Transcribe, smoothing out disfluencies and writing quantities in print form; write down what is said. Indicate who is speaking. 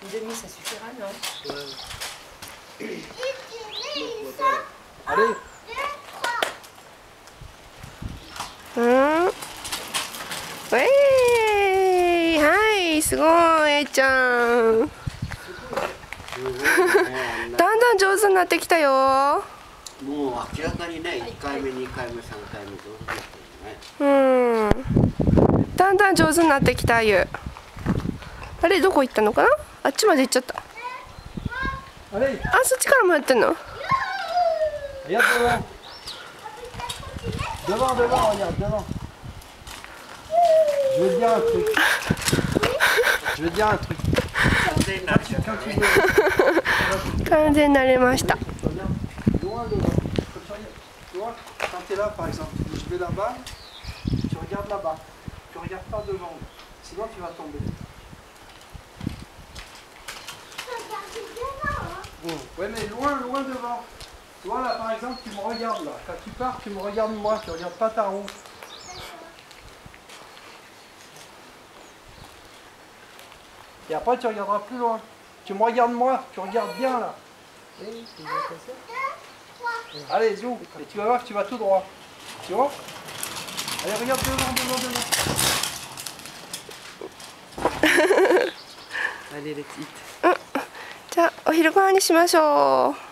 Speaker 1: Une demi, ça suffira, non?
Speaker 2: Allez.
Speaker 3: はい、すごい、えいちゃん。だんだん上手になってきたよ。
Speaker 4: もう明らかにね、1回目、2回目、3回目上手になってるね。
Speaker 3: だんだん上手になってきたゆ。あれどこ行ったのかな？あっちまで行っちゃった。あ、そっちからもやってんの？
Speaker 2: Regarde devant. Devant, regarde, devant. Je vais te dire un truc.
Speaker 3: 完全になれました。
Speaker 2: Loin devant. Tu vois, quand tu es là par exemple, je vais là-bas, tu regardes là-bas. Tu regardes pas devant. Sinon tu vas tomber. Ouais, mais loin devant. Tu vois là par exemple, tu me regardes là. Quand tu pars, tu me regardes moi, tu regardes pas ta roue. Et après tu regarderas plus loin. Tu me regardes moi, tu regardes bien là. Allez, zoom. Et tu vas voir que tu vas tout droit. Tu vois? Allez, regarde devant.
Speaker 1: Allez, les petites.
Speaker 3: じゃあお昼ご飯にしましょう。